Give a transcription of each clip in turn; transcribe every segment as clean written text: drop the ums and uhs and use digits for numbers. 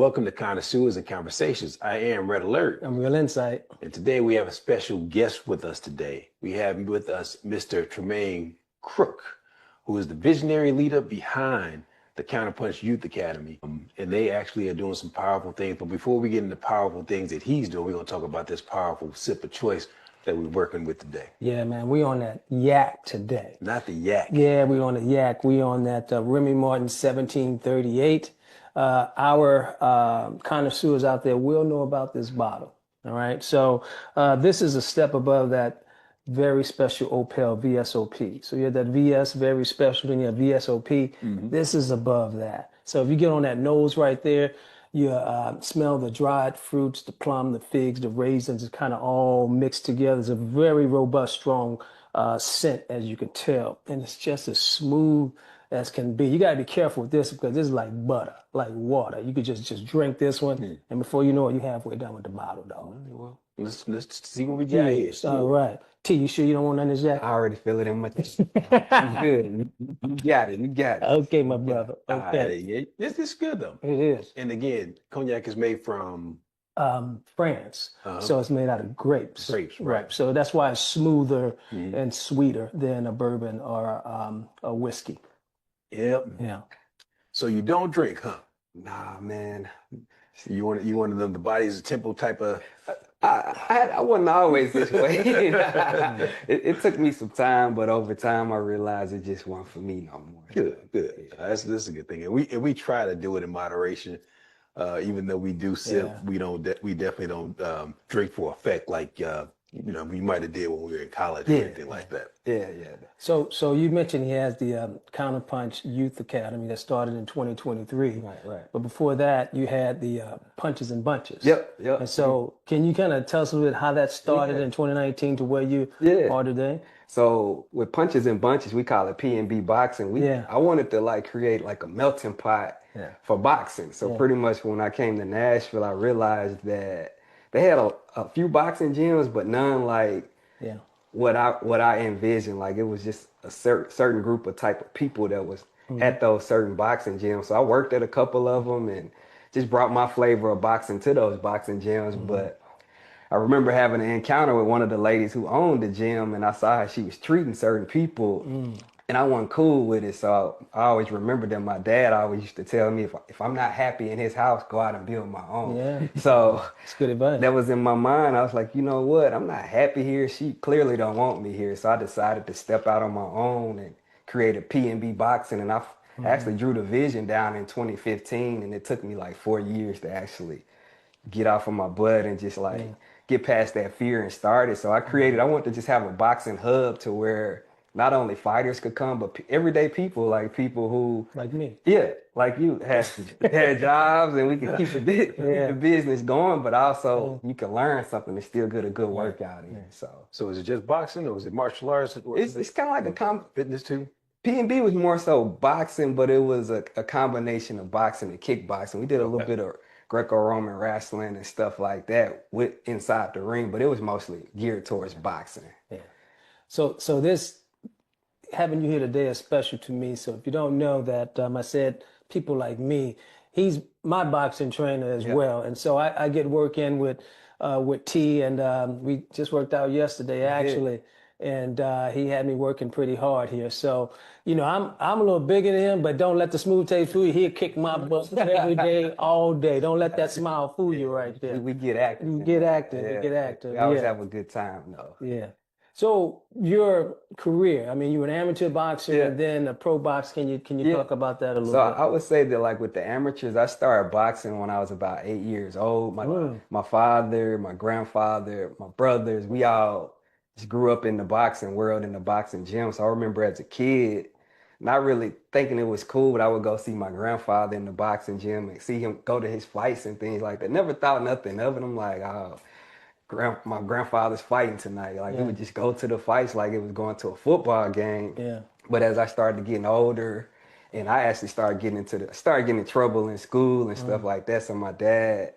welcome to Connoisseurs and Conversations. I am Red Alert. I'm Real Insight. And today we have a special guest with us today. We have with us Mr. Tramaine Crook, who is the visionary leader behind the Counterpunch Youth Academy. And they actually are doing some powerful things. But before we get into powerful things that he's doing, we're going to talk about this powerful sip of choice that we're working with today. Yeah, man, we on that yak today. Not the yak. Yeah, we on the yak. We on that Remy Martin 1738. Our connoisseurs out there will know about this bottle. All right. So this is a step above that very special Opel VSOP. So you have that VS, very special, then you have VSOP. Mm-hmm. This is above that. So if you get on that nose right there, you smell the dried fruits, the plum, the figs, the raisins, it's kind of all mixed together. It's a very robust, strong scent, as you can tell. And it's just as smooth as can be. You got to be careful with this because this is like butter, like water. You could just drink this one, and before you know it, you're halfway done with the bottle, dog. Well, let's see what we got here. All right. T, you sure you don't want none of this, Jack? I already feel it in my chest. I'm good. You got it. You got it. Okay, my brother. Okay. Yeah, this is good, though. It is. And again, cognac is made from... France. So it's made out of grapes. Grapes, right. So that's why it's smoother and sweeter than a bourbon or a whiskey. Yep. Yeah. So you don't drink, huh? Nah, man. You one of them, the body's a temple type of... I wasn't always this way. It took me some time, but over time I realized it just wasn't for me no more. Good. This is a good thing. And we try to do it in moderation. Even though we do sip, we definitely don't drink for effect like we might have did when we were in college or anything like that. Yeah. So you mentioned he has the Counterpunch Youth Academy that started in 2023. Right. But before that, you had the Punches and Bunches. Yep. And so can you kind of tell us a little bit how that started in 2019 to where you are today? So with Punches and Bunches, we call it P&B boxing. I wanted to create like a melting pot for boxing. So pretty much when I came to Nashville, I realized that they had a few boxing gyms, but none like what I envisioned. Like it was just a certain group of type of people that was at those certain boxing gyms. So I worked at a couple of them and just brought my flavor of boxing to those boxing gyms. But I remember having an encounter with one of the ladies who owned the gym, and I saw how she was treating certain people. And I wasn't cool with it, so I always remember that my dad always used to tell me, if I'm not happy in his house, go out and build my own. Yeah. So that's good advice. That was in my mind. I was like, you know what? I'm not happy here. She clearly don't want me here. So I decided to step out on my own and create a P&B boxing. And I actually drew the vision down in 2015, and it took me like 4 years to actually get off of my butt and just get past that fear and start it. So I wanted to just have a boxing hub to where not only fighters could come, but everyday people, like people who... Like me. Yeah, like you had jobs and we could keep the business going, but also you can learn something and still get a good workout in. So is it just boxing or is it martial arts? It's kind of like a fitness too? P&B was more so boxing, but it was a combination of boxing and kickboxing. We did a little bit of Greco-Roman wrestling and stuff like that with inside the ring, but it was mostly geared towards boxing. Yeah. So this... having you here today is special to me. So if you don't know that, I said people like me, he's my boxing trainer as well. And so I get work in with T, and we just worked out yesterday actually. And he had me working pretty hard here. So, I'm a little bigger than him, but don't let the smooth taste fool you. He'll kick my butt every day, all day. Don't let that smile fool you right there. We get active. We get active. We always have a good time though. Yeah. So your career, you were an amateur boxer and then a pro boxer. Can you talk about that a little bit? So I would say that with the amateurs, I started boxing when I was about 8 years old. My father, my grandfather, my brothers, we all just grew up in the boxing world, in the boxing gym. So I remember as a kid, not really thinking it was cool, but I would go see my grandfather in the boxing gym and see him go to his fights and things like that. Never thought nothing of it. I'm like, oh, my grandfather's fighting tonight. We would just go to the fights like it was going to a football game. Yeah. But as I started getting older, and I actually started getting in trouble in school and stuff like that. So my dad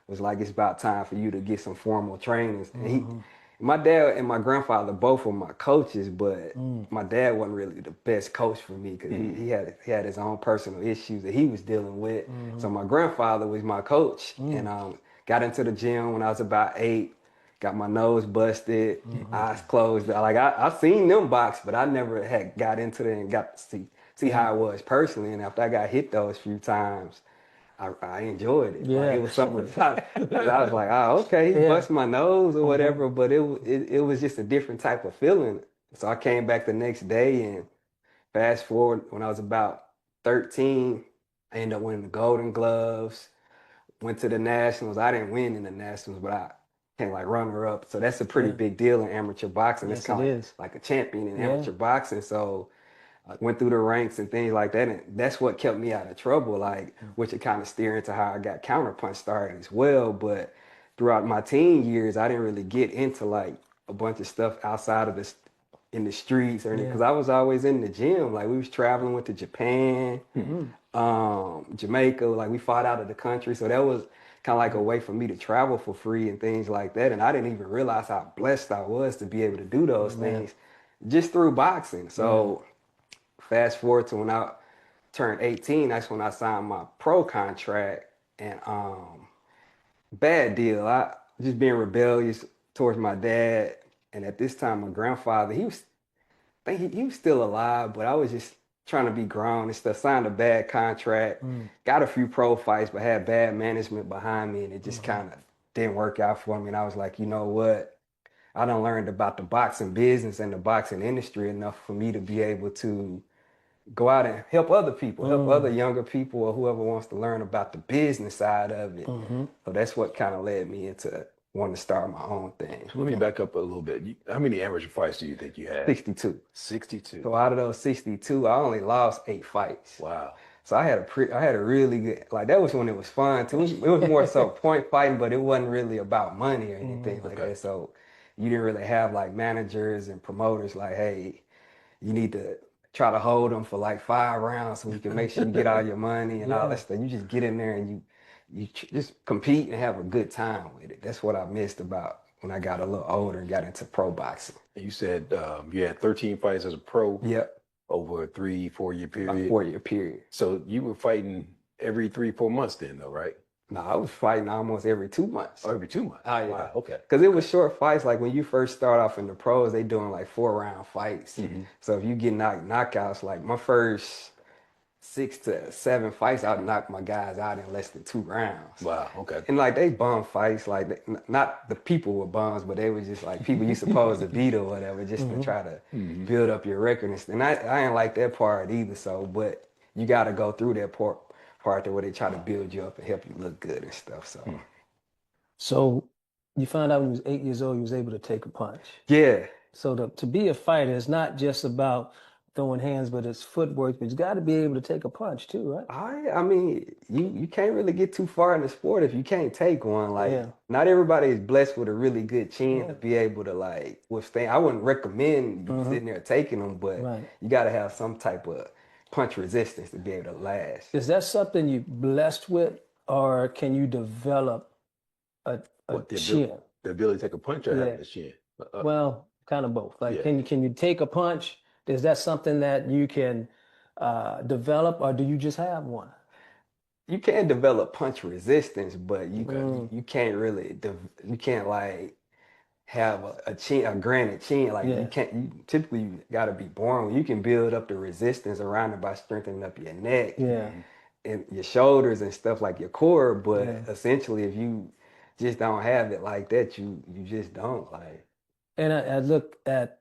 was like, it's about time for you to get some formal trainings. And My dad and my grandfather both were my coaches, but my dad wasn't really the best coach for me because he had his own personal issues that he was dealing with. So my grandfather was my coach, and got into the gym when I was about 8. Got my nose busted, eyes closed. Like I seen them box, but I never had got into it and got to see how it was personally. And after I got hit those few times, I enjoyed it. Yeah. Like, it was something. I was like, oh, okay, he bust my nose or whatever. But it was just a different type of feeling. So I came back the next day, and fast forward when I was about 13, I ended up winning the Golden Gloves. Went to the Nationals. I didn't win in the Nationals, but I came like runner up. So that's a pretty big deal in amateur boxing. Yes, it's kind of like a champion in amateur boxing. So I went through the ranks and things like that, and that's what kept me out of trouble, like, which it kind of steer into how I got Counterpunch started as well. But throughout my teen years, I didn't really get into like a bunch of stuff outside of this in the streets or anything, because I was always in the gym. Like, we was traveling, went to Japan, Jamaica, like we fought out of the country. So that was kind of like a way for me to travel for free and things like that. And I didn't even realize how blessed I was to be able to do those things just through boxing. So fast forward to when I turned 18, that's when I signed my pro contract. And bad deal. I just being rebellious towards my dad. And at this time, my grandfather, he was still alive, but I was just trying to be grown and stuff. Signed a bad contract, got a few pro fights, but had bad management behind me, and it just kind of didn't work out for me. And I was like, you know what? I done learned about the boxing business and the boxing industry enough for me to be able to go out and help other people, help other younger people or whoever wants to learn about the business side of it. So that's what kind of led me into wanting to start my own thing. So let me back up a little bit. How many amateur fights do you think you had? 62. 62. So out of those 62, I only lost 8 fights. Wow. So I had a really good, like, that was when it was fun too. It was more so point fighting, but it wasn't really about money or anything like that. So you didn't really have like managers and promoters like, hey, you need to try to hold them for like 5 rounds so you can make sure you get all your money and all that stuff. You just get in there and you just compete and have a good time with it. That's what I missed about when I got a little older and got into pro boxing. You said you had 13 fights as a pro. Yep. Over a 3-4 year period. A 4-year period. So you were fighting every 3-4 months then, though, right? No, I was fighting almost every 2 months. Oh, every 2 months. Oh, yeah. Wow, okay. Because it was short fights. Like, when you first start off in the pros, they doing like 4-round fights. So if you get knockouts, like my first 6 to 7 fights, I'd knock my guys out in less than 2 rounds. Wow, okay. And like, they bum fights, like, not the people were bums, but they were just like people you supposed to beat or whatever, just to try to build up your record and stuff. And I ain't like that part either. So, but you got to go through that part where they try to build you up and help you look good and stuff. So you found out when you was 8 years old, you was able to take a punch. Yeah. So to be a fighter is not just about throwing hands, but it's footwork. But you got to be able to take a punch too, right? I mean, you can't really get too far in the sport if you can't take one. Like, not everybody is blessed with a really good chin to be able to like withstand. I wouldn't recommend you sitting there taking them, but you got to have some type of punch resistance to be able to last. Is that something you're blessed with, or can you develop a chin? The ability to take a punch or have a chin? Well, kind of both. Like, can you take a punch? Is that something that you can develop, or do you just have one? You can develop punch resistance, but you can't really you can't like have a granite chin. Like, you typically got to be born. You can build up the resistance around it by strengthening up your neck and your shoulders and stuff, like your core. But essentially, if you just don't have it like that, you just don't. Like, and I look at,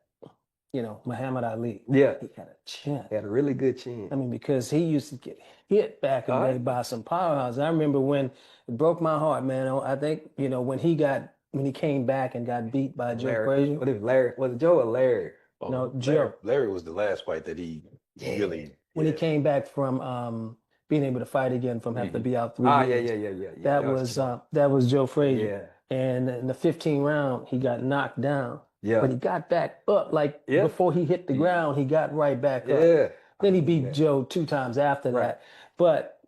Muhammad Ali. Yeah. He had a chin. He had a really good chin. I mean, because he used to get hit back in the day by some powerhouses. I remember when it broke my heart, man. I think, when he came back and got beat by Joe Frazier. What if Larry? Was it Joe or Larry? Oh, no, Joe. Larry was the last fight that he really. When he came back from being able to fight again from having to be out 3 years. Yeah. That was Joe Frazier. Yeah. And in the 15th round, he got knocked down. Yeah. But he got back up, before he hit the ground, he got right back up. Yeah. Then he beat Joe 2 times after that. But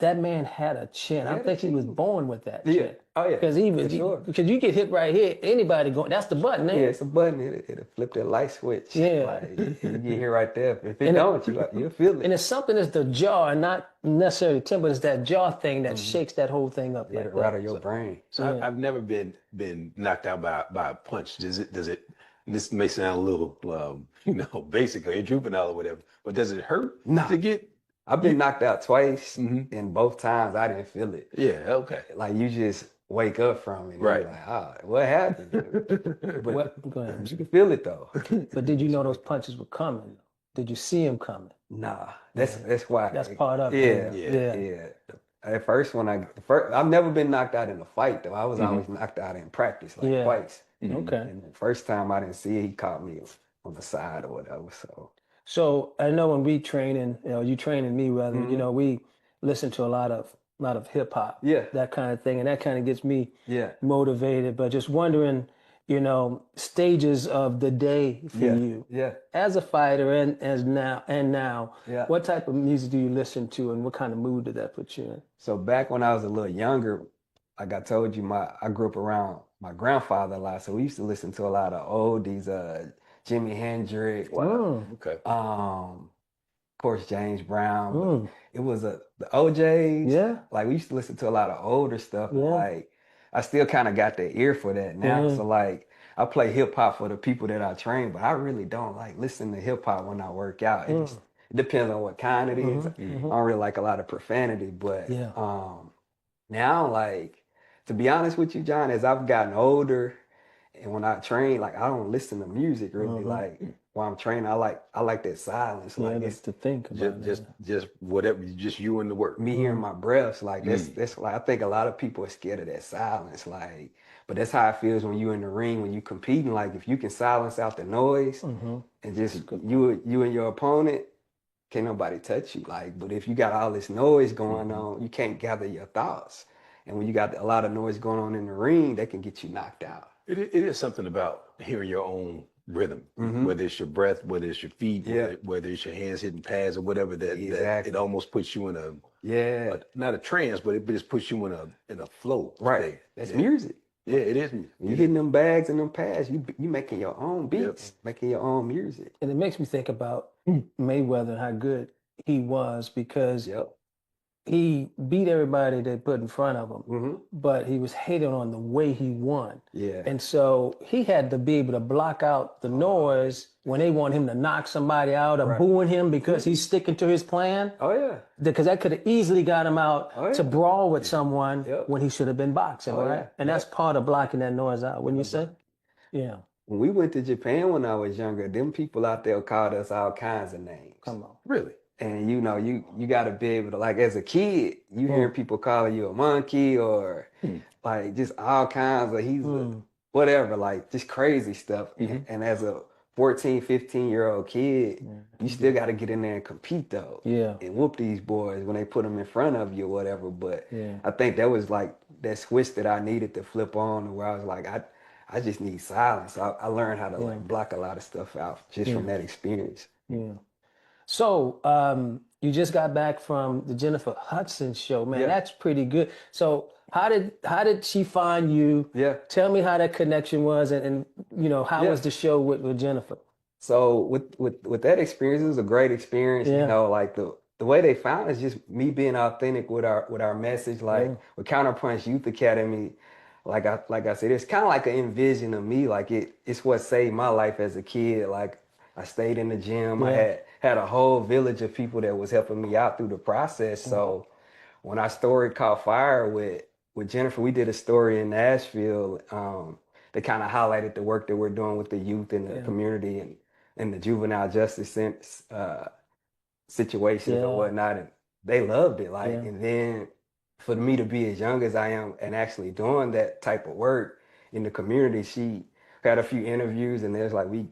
that man had a chin. I think he was born with that chin. Oh yeah, Because even sure. because you get hit right here, anybody going, that's the button, Yeah, it's a button. It'll flip that light switch. Yeah. Like, you get hit right there. If it don't, you'll feel it. And it's something that's the jaw, and not necessarily temper. It's that jaw thing that shakes that whole thing up. Yeah, like right that. of your brain. So I've never been knocked out by a punch. Does it? This may sound a little, basic or juvenile or whatever, but does it hurt to get? I've been knocked out twice, and both times I didn't feel it. Yeah, okay. Like you just wake up from it. And Right. you're like, what happened? But Go ahead. you can feel it though. But did you know those punches were coming? Did you see them coming? Nah, that's why. That's part of it. Yeah. At first, I've never been knocked out in a fight though. I was always knocked out in practice, like twice. Okay. And the first time I didn't see it, he caught me on the side or whatever. So I know when we training, you training me rather, we listen to a lot of hip hop, that kind of thing, and that kind of gets me motivated. But just wondering, stages of the day for you, as a fighter and now, what type of music do you listen to, and what kind of mood did that put you in? So back when I was a little younger, like I told you, I grew up around my grandfather a lot, so we used to listen to a lot of oldies, Jimi Hendrix, Okay. of course James Brown. But it was the OJs. Yeah. Like we used to listen to a lot of older stuff. Yeah. Like I still kind of got the ear for that now. So like I play hip hop for the people that I train, but I really don't like listen to hip hop when I work out. It depends on what kind it is. I don't really like a lot of profanity, but now like to be honest with you, John, as I've gotten older. And when I train, like I don't listen to music really. Like while I'm training, I like that silence. Like it's to think about just whatever, just you and the work. Me hearing my breaths, like that's like I think a lot of people are scared of that silence. Like, but that's how it feels when you in the ring, when you competing. Like if you can silence out the noise and just you and your opponent, can't nobody touch you. Like, but if you got all this noise going on, you can't gather your thoughts. And when you got a lot of noise going on in the ring, that can get you knocked out. It is something about hearing your own rhythm, whether it's your breath, whether it's your feet, whether it's your hands hitting pads or whatever. That it almost puts you in not a trance, but it just puts you in a flow. Right, state. that's music. Yeah, it is music. You hitting them bags and them pads, you making your own beats, making your own music. And it makes me think about Mayweather and how good he was because he beat everybody they put in front of him, but he was hated on the way he won. Yeah. And so he had to be able to block out the noise when they want him to knock somebody out or booing him because he's sticking to his plan. Oh, yeah. Because that could have easily got him out to brawl with someone when he should have been boxing, right? Yeah. And that's part of blocking that noise out, wouldn't you say? Yeah. When we went to Japan when I was younger, them people out there called us all kinds of names. Come on. Really? And you got to be able to, like as a kid, you hear people calling you a monkey or like just all kinds of, whatever, like just crazy stuff. And as a 14, 15-year-old kid, you still got to get in there and compete though. Yeah. And whoop these boys when they put them in front of you or whatever. But I think that was like that switch that I needed to flip on where I was like, I just need silence. I learned how to like block a lot of stuff out just from that experience. Yeah. So you just got back from the Jennifer Hudson Show, man. That's pretty good. So how did she find you? Yeah. Tell me how that connection was, and how was the show with Jennifer? So with that experience, it was a great experience. Like the way they found is just me being authentic with our message. Like with Counterpunch Youth Academy, like I said, it's kind of like an envision of me. Like it's what saved my life as a kid. Like I stayed in the gym. I had a whole village of people that was helping me out through the process. So when our story caught fire with Jennifer, we did a story in Nashville that kind of highlighted the work that we're doing with the youth in the community and the juvenile justice situations and whatnot. And they loved it. And then for me to be as young as I am and actually doing that type of work in the community, she had a few interviews and there's like, we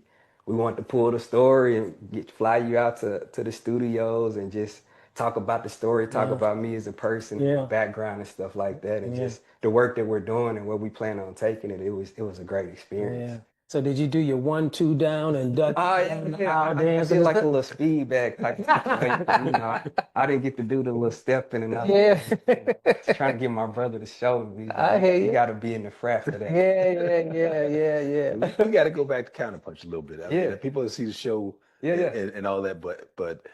want to pull the story and fly you out to the studios and just talk about the story, talk about me as a person, background and stuff like that, and just the work that we're doing and where we plan on taking it. It was a great experience. So did you do your 1-2 down and duck? I did like a little speed back type of situation. You know, I didn't get to do the little stepping and Yeah. trying to get my brother to show me. I hear you. You got to be in the frat for that. Yeah. We got to go back to Counterpunch a little bit. I mean, people that see the show and all that, but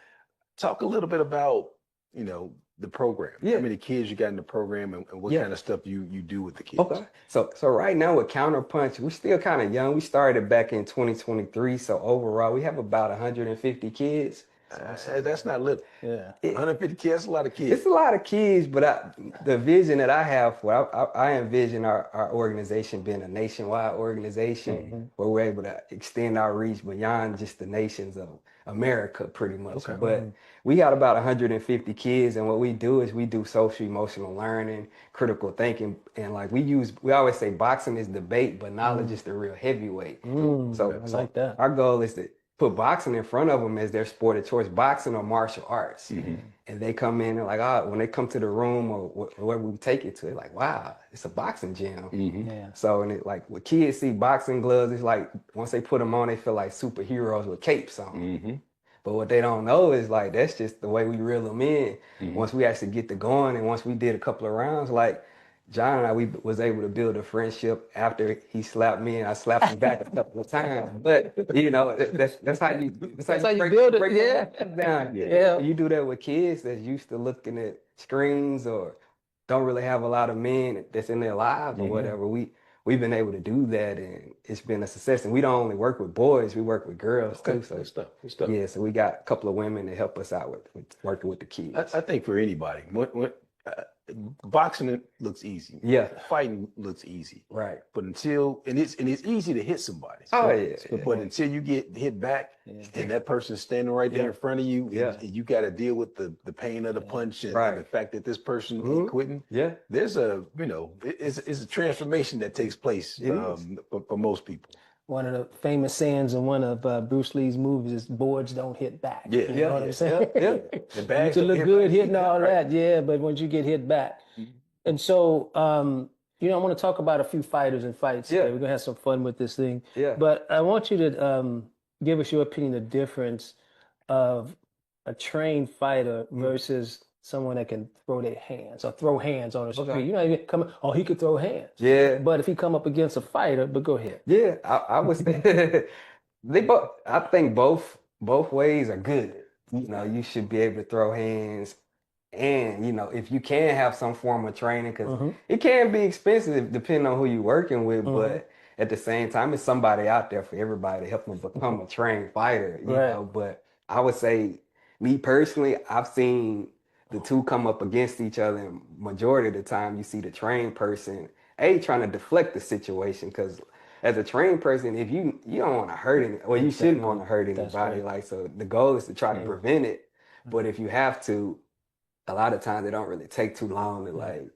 talk a little bit about, you know, the program. How many kids you got in the program and what kind of stuff you do with the kids. Okay. So right now with Counterpunch, we're still kind of young. We started back in 2023. So overall, we have about 150 kids. That's not little. 150 kids, that's a lot of kids. It's a lot of kids, but the vision that I have for, I envision our organization being a nationwide organization where we're able to extend our reach beyond just the nations of America, pretty much. But we got about 150 kids, and what we do is we do social emotional learning, critical thinking, and like we always say boxing is debate, but knowledge is the real heavyweight. So I like that. Our goal is to put boxing in front of them as their sport of choice, boxing or martial arts. And they come in and like, when they come to the room or wherever we take it to, they're like, wow, it's a boxing gym. So, and it, like, when kids see boxing gloves, it's like, once they put them on, they feel like superheroes with capes on. But what they don't know is like, that's just the way we reel them in. Once we actually get to going, and once we did a couple of rounds, like, John and I, we was able to build a friendship after he slapped me and I slapped him back a couple of times. But you know, that's how you build it. Down. You do that with kids that's used to looking at screens or don't really have a lot of men that's in their lives or whatever. We've been able to do that, and it's been a success. And we don't only work with boys; we work with girls too. So good stuff. Yeah, so we got a couple of women to help us out with working with the kids. I think for anybody, boxing looks easy. Fighting looks easy. Right. But it's easy to hit somebody. But until you get hit back and that person's standing right there in front of you, and you got to deal with the pain of the punch and the fact that this person ain't quitting. There's it's a transformation that takes place for most people. One of the famous sayings in one of Bruce Lee's movies is boards don't hit back. You know what I'm saying? The bags you look good hitting all that, but once you get hit back. And so, I want to talk about a few fighters and fights. We're going to have some fun with this thing. But I want you to give us your opinion, the difference of a trained fighter versus someone that can throw their hands or throw hands on the street. You know, he could throw hands. But if he come up against a fighter, but go ahead. I would say I think both ways are good. You know, you should be able to throw hands, and you know, if you can have some form of training, because it can be expensive depending on who you're working with, but at the same time, it's somebody out there for everybody to help them become a trained fighter. You know, but I would say, me personally, I've seen the two come up against each other, and majority of the time you see the trained person trying to deflect the situation, because as a trained person, if you don't want to hurt any, well, you shouldn't want to hurt anybody. Like, so the goal is to try to prevent it. But if you have to, a lot of times it don't really take too long to like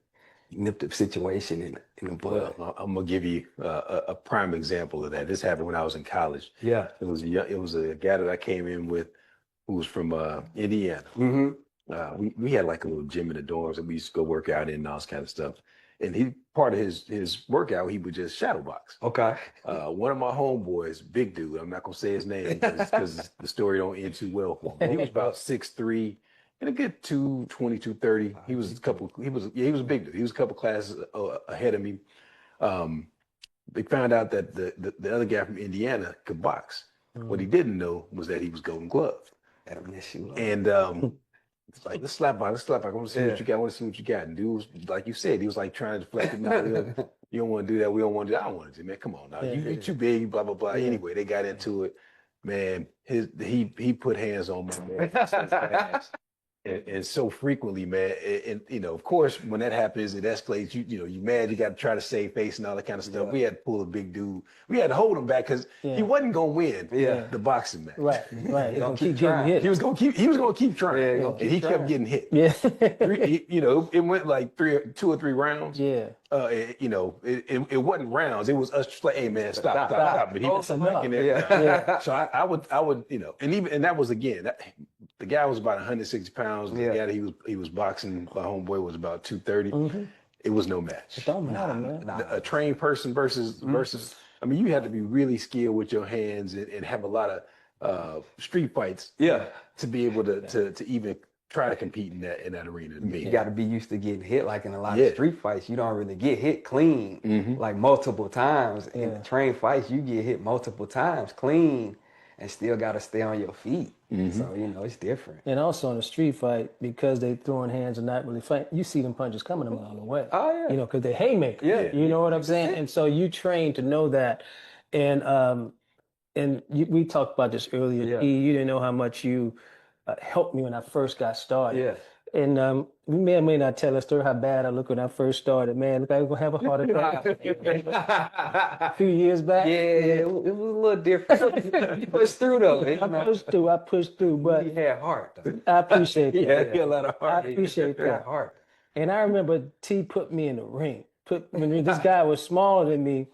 nip the situation in the bud. Well, I'm gonna give you a prime example of that. This happened when I was in college. It was a guy that I came in with who was from Indiana. We had like a little gym in the dorms that we used to go work out in and all this kind of stuff. And part of his workout, he would just shadow box. One of my homeboys, big dude, I'm not gonna say his name because the story don't end too well for him. He was about 6'3", and a good 220, 230. He was a big dude. He was a couple classes ahead of me. They found out that the other guy from Indiana could box. What he didn't know was that he was Golden Glove. And it's like, let's slap by. I want to see what you got. And dude was, like you said, he was like trying to deflect it. You don't want to do that. We don't want to do that. I don't want to do, man. Come on now. You're too big, blah, blah, blah. Anyway, they got into it. Man, he put hands on me, man. So fast. And so frequently, man, and you know, of course, when that happens, it escalates. You mad. You got to try to save face and all that kind of stuff. We had to pull a big dude. We had to hold him back because he wasn't gonna win the boxing match. Right. He was gonna keep getting hit. He was gonna keep trying, and he kept getting hit. It went like 2 or 3 rounds. It wasn't rounds. It was us just like, hey man, stop. But he was liking it. So I would, and that was again. The guy was about 160 pounds. The guy that he was boxing, my homeboy, was about 230. It was no match. It don't matter, man. A trained person versus I mean, you have to be really skilled with your hands and have a lot of street fights. Yeah. To be able to even try to compete in that arena. You got to be used to getting hit. Like in a lot of street fights, you don't really get hit clean like multiple times. In train fights, you get hit multiple times clean and still got to stay on your feet. So, you know, it's different. And also in a street fight, because they throwing hands and not really fighting, you see them punches coming a mile away. Oh, yeah. You know, because they're haymakers. Yeah. You know what I'm saying? And so you train to know that. And we talked about this earlier. Yeah. You didn't know how much you helped me when I first got started. Yeah. And we may or may not tell a story how bad I looked when I first started. Man, look, I was going to have a heart attack a few years back. Yeah, it was a little different. You pushed through, though. I pushed through, but you had heart, though. I appreciate that. Yeah, you had a lot of heart. I appreciate that. Heart. And I remember T put me in the ring. This guy was smaller than me,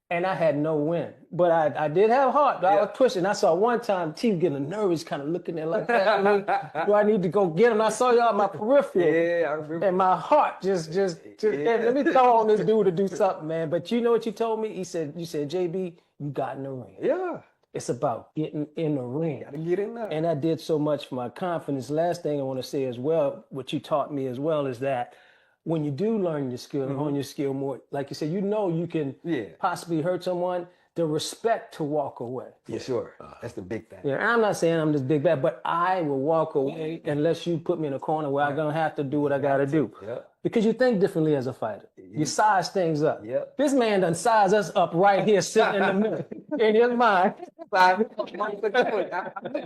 and I had no win. But I did have heart. But I was pushing. I saw one time T getting nervous, kind of looking at like that. Do I need to go get him? I saw y'all in my peripheral. Yeah, I remember. And my heart just hey, let me throw on this dude to do something, man. But you know what you told me? You said, JB, you got in the ring. Yeah. It's about getting in the ring. Gotta get in there. And I did so much for my confidence. Last thing I want to say as well, what you taught me as well, is that when you do learn your skill, hone your skill more, like you said, you know you can possibly hurt someone, the respect to walk away. For sure. That's the big thing. Yeah, and I'm not saying I'm this big bad, but I will walk away unless you put me in a corner where I'm going to have to do what I got to do. Yep. Because you think differently as a fighter. You size things up. Yep. This man done size us up right here, sitting in the middle, in his mind. I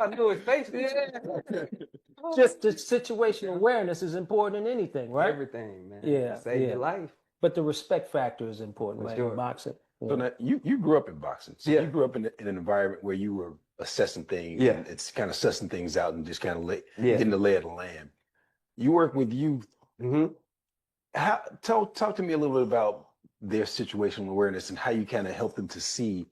knew his face. Just the situational awareness is important in anything, right? Everything, man. Yeah. Save your life. But the respect factor is important, right? In boxing. So now you grew up in boxing. So Yeah. you grew up in an environment where you were assessing things. Yeah. And it's kind of sussing things out and just kind of Yeah. getting the lay of the land. You work with youth. Talk to me a little bit about their situational awareness and how you kind of help them to see,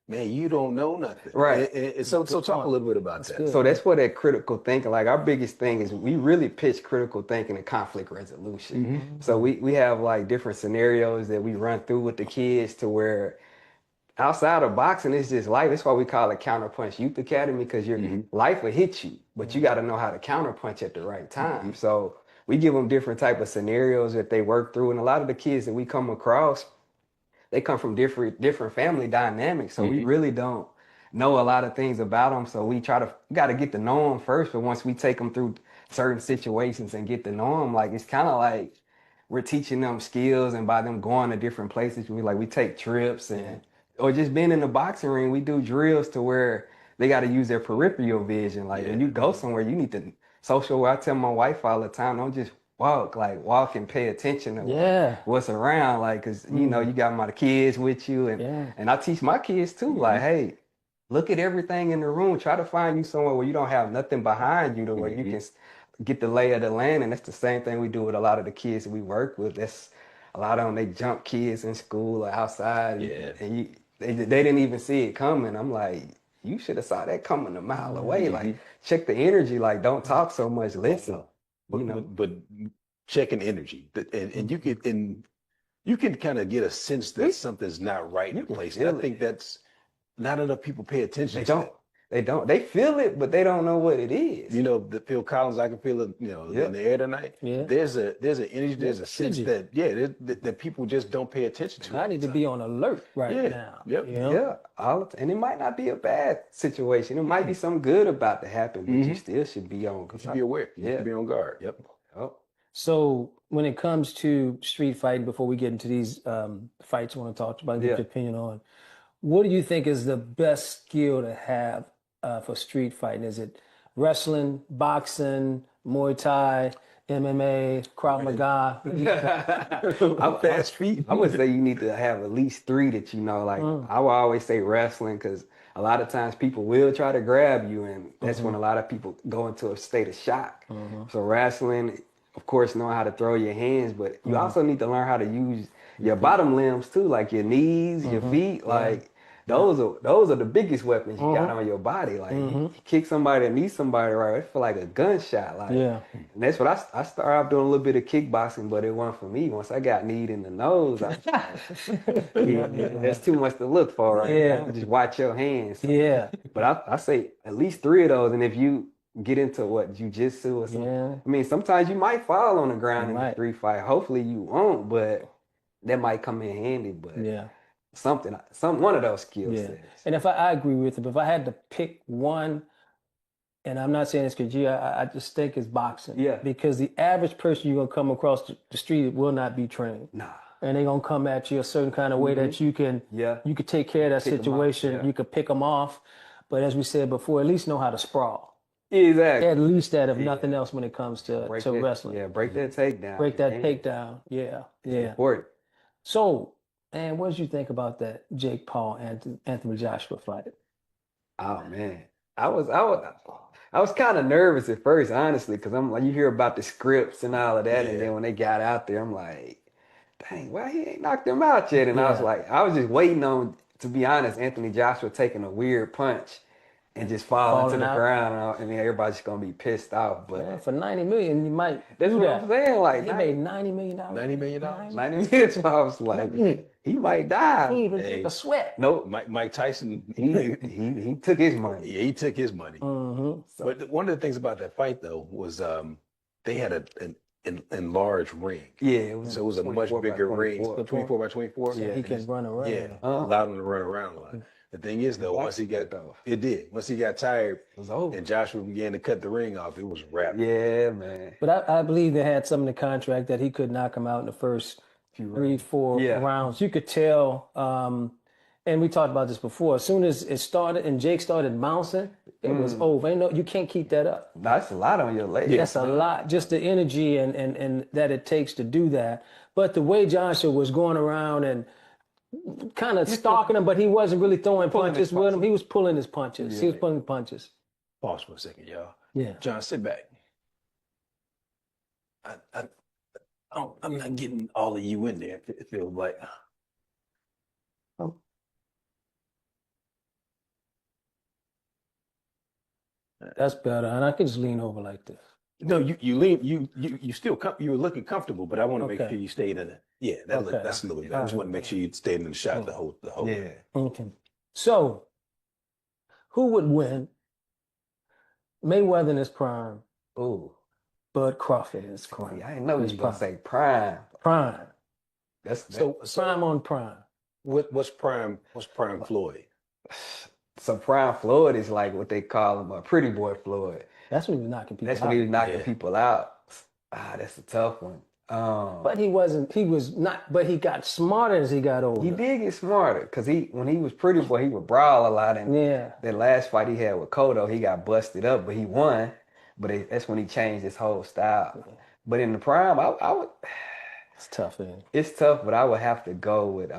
man, you don't know nothing. Right. And so talk a little bit about that. So that's where that critical thinking, like our biggest thing is we really pitch critical thinking and conflict resolution. So we have like different scenarios that we run through with the kids to where outside of boxing, it's just life. That's why we call it Counterpunch Youth Academy, because your life will hit you, but you got to know how to counterpunch at the right time. So we give them different type of scenarios that they work through. And a lot of the kids that we come across, they come from different family dynamics. So we really don't know a lot of things about them. So we got to get to know them first. But once we take them through certain situations and get to know them, like, it's kind of like we're teaching them skills. And by them going to different places, we take trips or just being in the boxing ring, we do drills to where they got to use their peripheral vision. Like when you go somewhere, you need to social. I tell my wife all the time, don't just walk and pay attention to what's around. Like, cause you know, you got my kids with you and I teach my kids too. Like, hey, look at everything in the room. Try to find you somewhere where you don't have nothing behind you to where you can get the lay of the land. And that's the same thing we do with a lot of the kids that we work with. That's a lot of them, they jump kids in school or outside and they didn't even see it coming. I'm like, you should have saw that coming a mile away. Like, check the energy. Like, don't talk so much. Listen. But checking energy, and you can kind of get a sense that something's not right in place. And I think that's not enough people pay attention. They don't. They feel it, but they don't know what it is. You know, the Phil Collins, I can feel it. You know, in the air tonight. Yeah. There's an energy. There's a sense that that people just don't pay attention to. I need to be on alert right now. Yep. You know? And it might not be a bad situation. It might be something good about to happen, but you still should be on. You should be aware. You should be on guard. Yep. So when it comes to street fighting, before we get into these fights I want to talk about and get your opinion on, what do you think is the best skill to have for street fighting? Is it wrestling, boxing, Muay Thai, MMA, Krav Maga? Fast feet. I would say you need to have at least 3 that you know. Like I would always say wrestling, because a lot of times people will try to grab you, and that's when a lot of people go into a state of shock. So wrestling, of course, knowing how to throw your hands, but you also need to learn how to use your bottom limbs too, like your knees, your feet. Like those are the biggest weapons you got on your body. Like you kick somebody that needs somebody right, it feel like a gunshot. Like and that's what I started off doing a little bit of kickboxing, but it wasn't for me. Once I got kneed in the nose, that's too much to look for right now. Just watch your hands. So. But I say at least 3 of those, and if you get into what jiu-jitsu or something. I mean, sometimes you might fall on the ground in a street fight. Hopefully you won't, but that might come in handy. But one of those skill sets. And if I agree with it, but if I had to pick one, and I'm not saying it's because I just think it's boxing. Yeah. Because the average person you're gonna come across the street will not be trained. Nah. And they're gonna come at you a certain kind of way that you can take care of that situation. You can pick them off. But as we said before, at least know how to sprawl. Exactly. At least that, if nothing else, when it comes to wrestling. Yeah, break that takedown. Break that takedown. Yeah. Important. So, and what did you think about that Jake Paul and Anthony Joshua fight? Oh man, I was kind of nervous at first, honestly, because I'm like, you hear about the scripts and all of that, and then when they got out there, I'm like, dang, why he ain't knocked them out yet? And I was just waiting on, to be honest, Anthony Joshua taking a weird punch and just falling to the ground, and then everybody's just gonna be pissed off. But for $90 million, you might. That's what I'm saying. Like he made $90 million. $90 million. $90 million. I was like, he might die. He even took a sweat. Nope. Mike Tyson. He took his money. Yeah, he took his money. So, but one of the things about that fight though was they had an enlarged ring. Yeah, so it was a much bigger ring. 24 by 24. Yeah, he can run around. Yeah, allowed him to run around a lot. The thing is, though, once he got tired, it was over, and Joshua began to cut the ring off, it was wrapped. Yeah, man. But I believe they had some in the contract that he could knock him out in the first 3-4 rounds. You could tell, and we talked about this before. As soon as it started and Jake started bouncing, it was over. You can't keep that up. That's a lot on your legs. That's a lot. Just the energy and that it takes to do that. But the way Joshua was going around and kind of stalking him, but he wasn't really throwing punches with him. He was pulling his punches. He was pulling punches. Pause for a second, y'all. Yeah. John, sit back. I'm not getting all of you in there. It feels like. That's better, and I can just lean over like this. No, you lean. You still you were looking comfortable, but I want to make sure you stayed in it. Yeah, that's a little bit. I just want to make sure you stayed in the shot the whole. Yeah. Okay. So, who would win? Mayweather in his prime. Ooh. Bud Crawford in his prime. I didn't know you was gonna say prime. Prime. That's so prime on prime. What's prime? What's prime Floyd? So prime Floyd is like what they call him a pretty boy Floyd. That's when he was knocking people out. That's when he was knocking people out. That's a tough one. But he was not, but he got smarter as he got older. He did get smarter because when he was pretty boy, he would brawl a lot. And that last fight he had with Cotto, he got busted up, but he won. But that's when he changed his whole style. Yeah. But in the prime, I would. It's tough, man. It's tough, but I would have to go with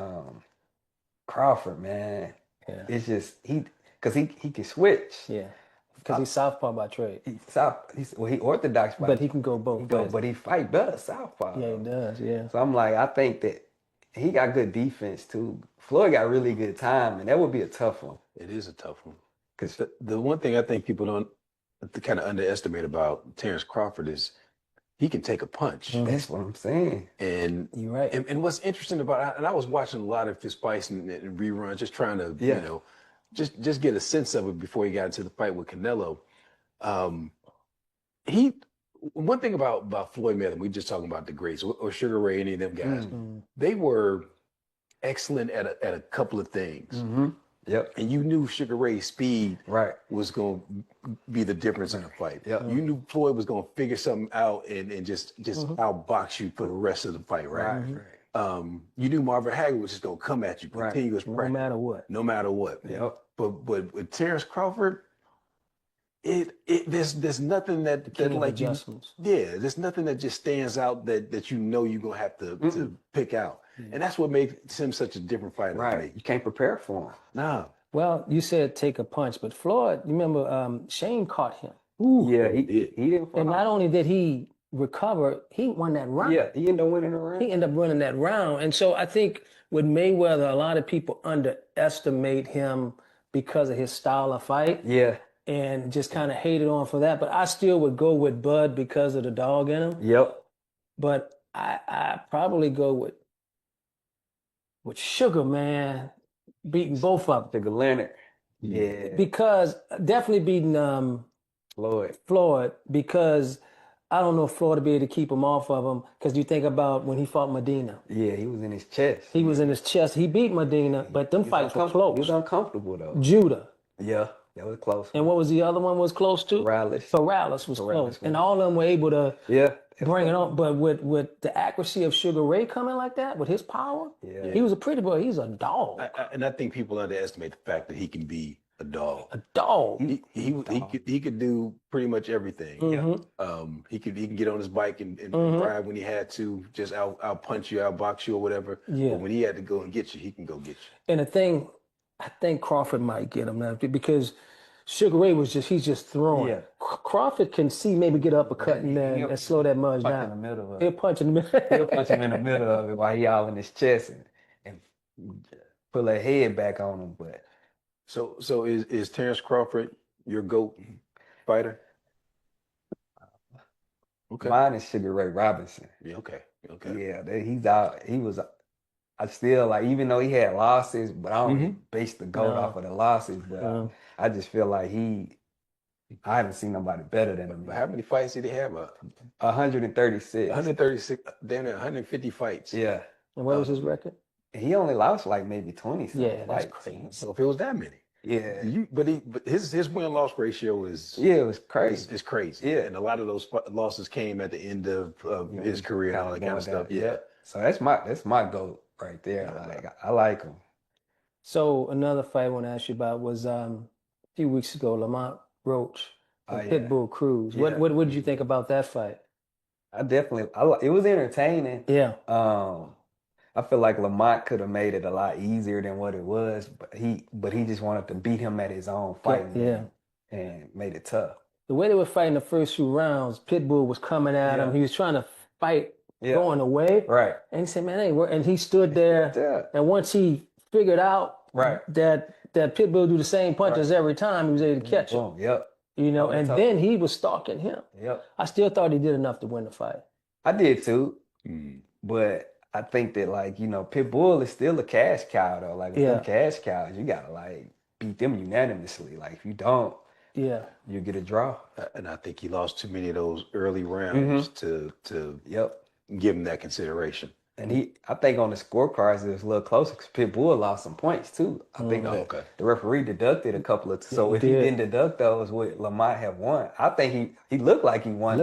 Crawford, man. Yeah. It's just because he can switch. Yeah. Because he's southpaw by trade. He's orthodox, but he can go both ways. But he fight better southpaw. Yeah, he does. Yeah. So I'm like, I think that he got good defense too. Floyd got really good time, and that would be a tough one. It is a tough one. Because the one thing I think people don't kind of underestimate about Terrence Crawford is he can take a punch. Mm-hmm. That's what I'm saying. And you're right. And what's interesting about, and I was watching a lot of his fights and reruns, just trying to just get a sense of it before he got into the fight with Canelo. One thing about Floyd Mayweather, we just talking about the greats or Sugar Ray, any of them guys, they were excellent at a couple of things. Mm-hmm. Yep. And you knew Sugar Ray's speed was going to be the difference in the fight. Yep. You knew Floyd was going to figure something out and just outbox you for the rest of the fight, right? Mm-hmm. You knew Marvin Hagler was just going to come at you, continuous pressure. No matter what. No matter what. Yep. But with Terrence Crawford, there's nothing that like adjustments. There's nothing that just stands out that you know you're gonna have to pick out. And that's what makes him such a different fighter. Right. You can't prepare for him. No. Well, you said take a punch, but Floyd, you remember Shane caught him. Ooh, yeah, he didn't fall. And not only did he recover, he won that round. Yeah, he ended up winning the round. He ended up winning that round. And so I think with Mayweather, a lot of people underestimate him because of his style of fight. Yeah. And just kind of hated on for that. But I still would go with Bud because of the dog in him. Yep. But I probably go with Sugar, man, beating both of them. Sugar Leonard. Yeah. Because definitely beating Floyd, because I don't know if Floyd would be able to keep him off of him. Because you think about when he fought Medina. Yeah, he was in his chest. He was in his chest. He beat Medina, but them fights were close. He was uncomfortable though. Judah. Yeah, that was close. And what was the other one was close to? Morales was close. And all of them were able to bring it on. But with the accuracy of Sugar Ray coming like that, with his power, he was a pretty boy. He's a dog. And I think people underestimate the fact that he can be a dog. A dog. He could do pretty much everything. He can get on his bike and ride when he had to, just out punch you, out box you or whatever. Yeah. But when he had to go and get you, he can go get you. And the thing, I think Crawford might get him now because Sugar Ray he's just throwing. Yeah. Crawford can maybe get uppercut and slow that much down. In the middle of it. He'll punch in the middle. He'll punch him in the middle of it while he all in his chest and pull that head back on him. But so is Terrence Crawford your GOAT fighter? Okay. Mine is Sugar Ray Robinson. Yeah, okay. Yeah, he's out. I still like, even though he had losses, but I don't base the GOAT off of the losses. But I just feel like I haven't seen nobody better than him. How many fights did he have? 136. 136, damn near 150 fights. Yeah. And what was his record? He only lost like maybe 20 something. Yeah, that's crazy. So if it was that many. Yeah. But his win-loss ratio is... Yeah, it was crazy. It's crazy. Yeah. And a lot of those losses came at the end of his career and all that kind of stuff. Yeah. So that's my GOAT right there. I like him. So another fight I want to ask you about was a few weeks ago, Lamont Roach and Pitbull Cruz. Yeah. What did you think about that fight? It was entertaining. Yeah. I feel like Lamont could have made it a lot easier than what it was, but he just wanted to beat him at his own fight. And made it tough. The way they were fighting the first few rounds, Pitbull was coming at him. He was trying to fight going away. Right. And he said, man, that ain't work. And he stood there. And once he figured out that Pitbull do the same punches every time, he was able to catch him. Yep. You know, and then he was stalking him. Yep. I still thought he did enough to win the fight. I did too. But I think that, like, you know, Pitbull is still a cash cow though. Like, with them cash cows, you gotta like beat them unanimously. Like, if you don't, you get a draw. And I think he lost too many of those early rounds to give him that consideration. And I think on the scorecards it was a little closer because Pitbull lost some points too. I think the referee deducted a couple of. So if he didn't deduct those, would Lamont have won? I think he looked like he won.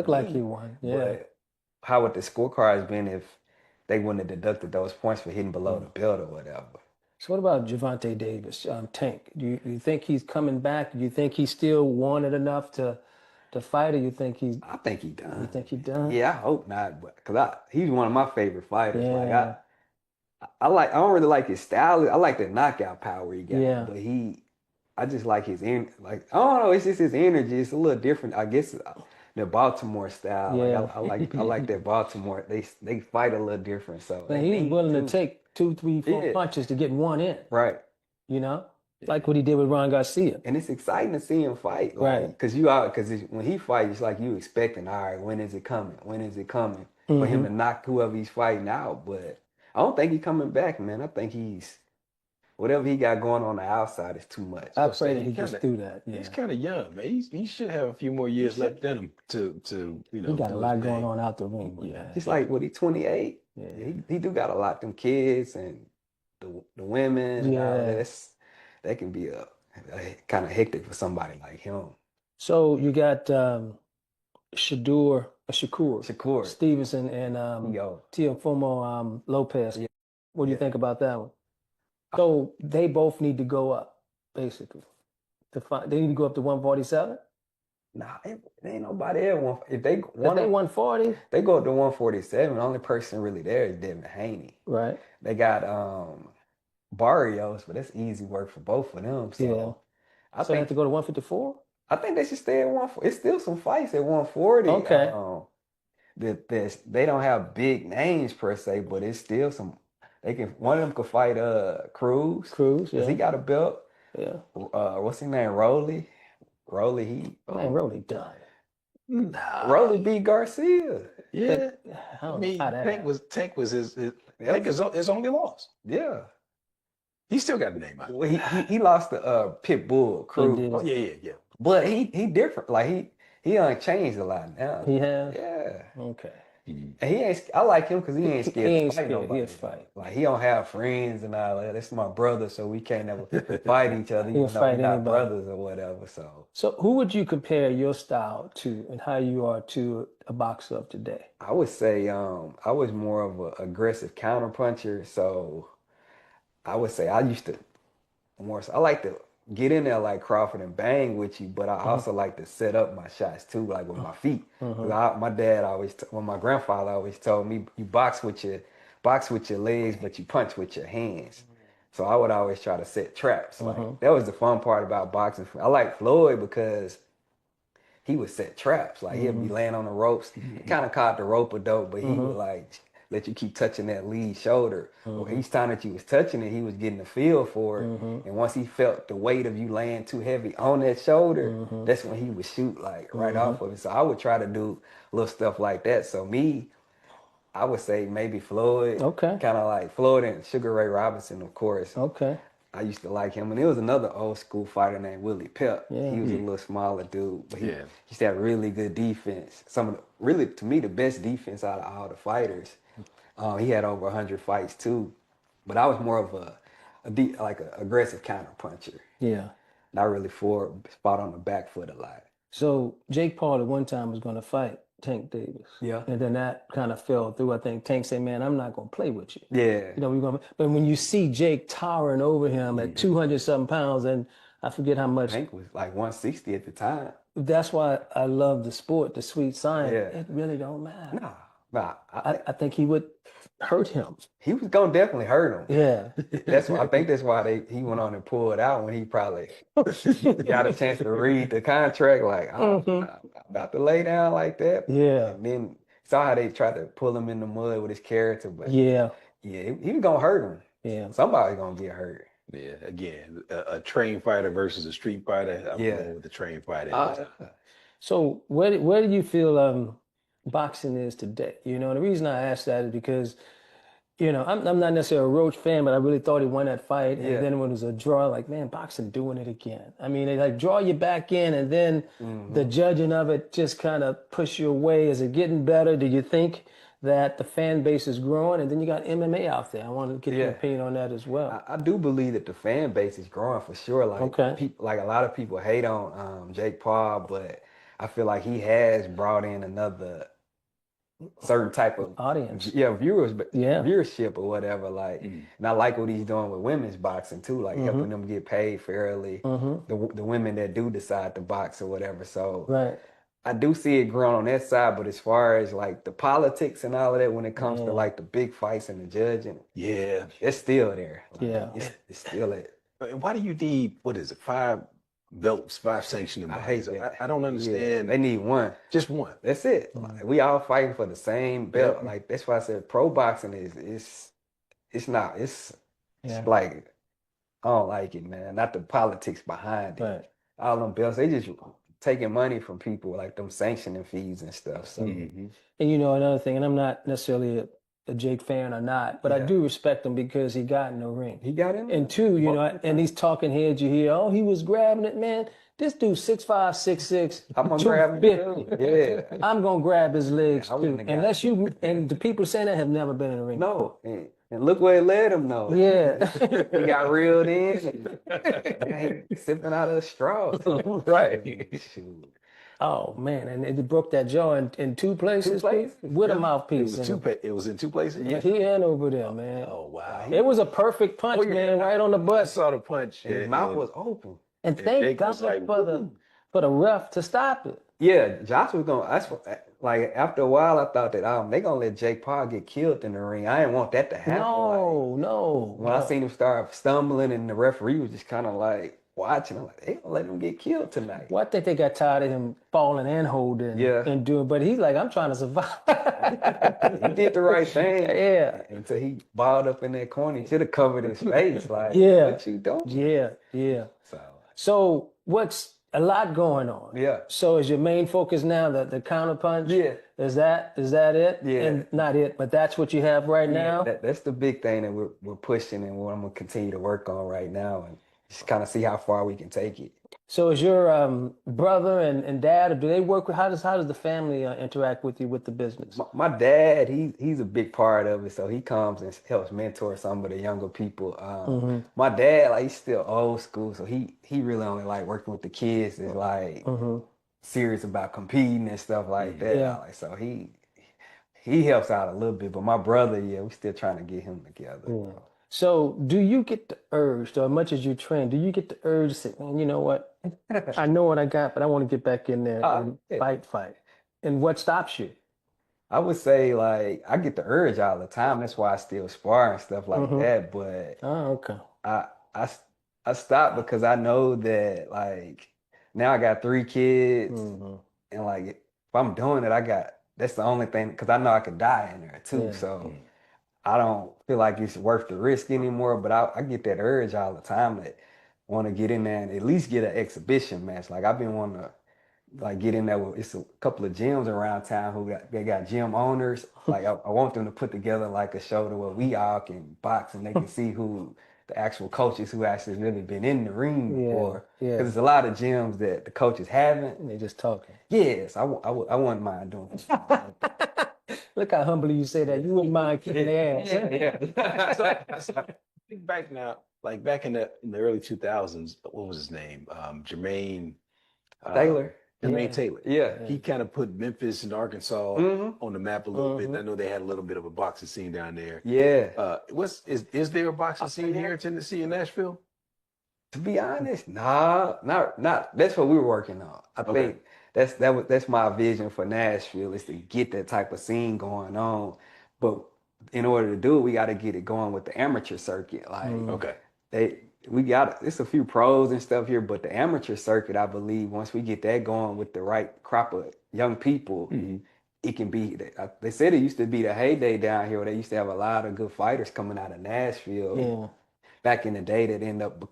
Yeah. But how would the scorecards been if they wouldn't have deducted those points for hitting below the belt or whatever? So what about Gervonta Davis, Tank? Do you think he's coming back? Do you think he still wanted enough to fight, or you think he's... I think he done. You think he done? Yeah, I hope not, because he's one of my favorite fighters. Yeah. Like I don't really like his style. I like the knockout power he got. Yeah. But I just like his I don't know. It's just his energy. It's a little different, I guess. The Baltimore style. Yeah. Like I like that Baltimore. They fight a little different. So but he's willing to take 2, 3, 4 punches to get one in. Right. You know? Like what he did with Ron Garcia. And it's exciting to see him fight. Right. Because when he fights, it's like you expecting, all right, when is it coming? When is it coming? For him to knock whoever he's fighting out. But I don't think he's coming back, man. I think whatever he got going on the outside is too much. I pray that he gets through that. Yeah. He's kind of young, man. He should have a few more years left in him to you know. He got a lot going on out the ring. Yeah. He's like, what, he 28? Yeah. He do got a lot, them kids and the women and all that. That can be a kind of hectic for somebody like him. So you got Shakur Stevenson and Teofimo Lopez. Yeah. What do you think about that one? So they both need to go up, basically. They need to go up to 147? Nah, there ain't nobody at 140. If they 140, they go up to 147. The only person really there is Devin Haney. Right. They got Barrios, but that's easy work for both of them. So I think they have to go to 154? I think they should stay at 140. It's still some fights at 140. Okay. They don't have big names per se, but it's still one of them could fight Cruz. Cruz, yeah. He got a belt. Yeah. What's his name? Rolly. Rolly, Man, Rolly done. Nah. Rolly beat Garcia. Yeah. I mean, Tank was his only loss. Yeah. He still got the name out. Well, he lost to Pitbull Cruz. Oh, yeah. But he different. Like he changed a lot now. He has? Yeah. Okay. And he ain't. I like him because he ain't scared to fight nobody. He'll fight. Like he don't have friends and all that. That's my brother, so we can't never fight each other. He'll Even though fight we're not anybody. brothers or whatever. So who would you compare your style to, and how you are to a boxer of today? I would say I was more of an aggressive counterpuncher. So I would say I used to I like to get in there like Crawford and bang with you, but I also like to set up my shots too, like with my feet. My dad my grandfather always told me, you box with your legs, but you punch with your hands. So I would always try to set traps. Like that was the fun part about boxing. I like Floyd because he would set traps. Like he'd be laying on the ropes. He kind of caught the rope a dope, but he would like let you keep touching that lead shoulder. Each time that you was touching it, he was getting the feel for it. And once he felt the weight of you laying too heavy on that shoulder, that's when he would shoot like right off of it. So I would try to do little stuff like that. So I would say maybe Floyd. Okay. Kind of like Floyd and Sugar Ray Robinson, of course. Okay. I used to like him. And there was another old school fighter named Willie Pep. Yeah. He was a little smaller dude, but he used to have really good defense. Really, to me, the best defense out of all the fighters. He had over 100 fights too, but I was more of an aggressive counter puncher. Yeah. Not really spot on the back foot a lot. So Jake Paul at one time was going to fight Tank Davis. Yeah. And then that kind of fell through. I think Tank said, man, I'm not going to play with you. Yeah. You know, but when you see Jake towering over him at 200-something pounds, and I forget how much. Tank was like 160 at the time. That's why I love the sport, the sweet science. Yeah. It really don't matter. Nah. I think he would hurt him. He was gonna definitely hurt him. Yeah. I think that's why he went on and pulled out when he probably got a chance to read the contract. Like, I'm about to lay down like that. Yeah. And then saw how they tried to pull him in the mud with his character. But he was gonna hurt him. Yeah. Somebody's gonna get hurt. Yeah. Again, a trained fighter versus a street fighter. I'm going with the trained fighter. So where do you feel boxing is today? You know, the reason I asked that is because, you know, I'm not necessarily a Roach fan, but I really thought he won that fight. And then when it was a draw, like, man, boxing doing it again. I mean, they like draw you back in, and then the judging of it just kind of push you away. Is it getting better? Do you think that the fan base is growing? And then you got MMA out there. I want to get your opinion on that as well. I do believe that the fan base is growing for sure. Like, people, like a lot of people hate on Jake Paul, but I feel like he has brought in another certain type of audience, viewership or whatever. Like, and I like what he's doing with women's boxing too, like helping them get paid fairly. The women that do decide to box or whatever. So I do see it growing on that side. But as far as like the politics and all of that, when it comes to like the big fights and the judging, it's still there. Like, it's still it. Why do you need 5 belts, 5 sanctioning bodies? I hate that. I don't understand. They need one. Just one. That's it. Like, we all fighting for the same belt. Like, that's why I said pro boxing it's like, I don't like it, man. Not the politics behind it. All them belts, they just taking money from people, like them sanctioning fees and stuff. So and you know, another thing, and I'm not necessarily a Jake fan or not, but I do respect him because he got in the ring. He got in there. And 2, you know, and these talking heads you hear, oh, he was grabbing it, man. This dude 6'5", 6'6". I'm gonna grab him. Yeah. I'm gonna grab his legs too. Unless you and the people saying that have never been in the ring. No. And look where it led him though. Yeah. He got reeled in and sipping out of a straw. Shoot. Oh man, and it broke that jaw in 2 places, with a mouthpiece. It was in 2 places? Yeah, he and over there, man. Oh wow. It was a perfect punch, man, right on the butt. I saw the punch. His mouth was open. And thank God for the ref to stop it. Yeah, Josh was like after a while I thought that they gonna let Jake Paul get killed in the ring. I didn't want that to happen. No. When I seen him start stumbling and the referee was just kind of like watching. I'm like, they don't let him get killed tonight. Well, I think they got tired of him falling and holding and doing, but he's like, I'm trying to survive. He did the right thing. Yeah. Until he balled up in that corner. He should have covered his face. Like, yeah. what you doing? Yeah, yeah. So what's a lot going on? Yeah. So is your main focus now the counterpunch? Yeah. Is that it? Yeah. And not it, but that's what you have right now? That's the big thing that we're pushing and what I'm going to continue to work on right now and just kind of see how far we can take it. So is your brother and dad, or do they work with, how does the family interact with you with the business? My dad, he's a big part of it, so he comes and helps mentor some of the younger people. My dad, like, he's still old school, so he really only like working with the kids, is like serious about competing and stuff like that. Yeah. Like, so he helps out a little bit, but my brother, we're still trying to get him together. Yeah. So do you get the urge, or as much as you train, do you get the urge to say, man, you know what? I know what I got, but I want to get back in there and fight. And what stops you? I would say, like, I get the urge all the time. That's why I still spar and stuff like that. But okay. I stopped because I know that, like, now I got 3 kids. And, like, if I'm doing it, that's the only thing, because I know I could die in there too. So I don't feel like it's worth the risk anymore, but I get that urge all the time that want to get in there and at least get an exhibition match. Like, I've been wanting to, like, get in there with, it's a couple of gyms around town they got gym owners. Like, I want them to put together like a show to where we all can box and they can see who the actual coaches who actually really been in the ring before. Because there's a lot of gyms that the coaches haven't. And they just talking. Yes, I wouldn't mind doing it. Look how humbly you say that. You wouldn't mind kicking their ass. So think back now, like back in the early 2000s, what was his name? Jermaine Taylor. Jermaine Taylor. Yeah. He kind of put Memphis and Arkansas on the map a little bit. I know they had a little bit of a boxing scene down there. Yeah. Is there a boxing scene here in Tennessee and Nashville? To be honest, not. That's what we were working on. I think that's my vision for Nashville, is to get that type of scene going on. But in order to do it, we got to get it going with the amateur circuit. Like, it's a few pros and stuff here, but the amateur circuit, I believe, once we get that going with the right crop of young people, it can be. They said it used to be the heyday down here, where they used to have a lot of good fighters coming out of Nashville back in the day that end up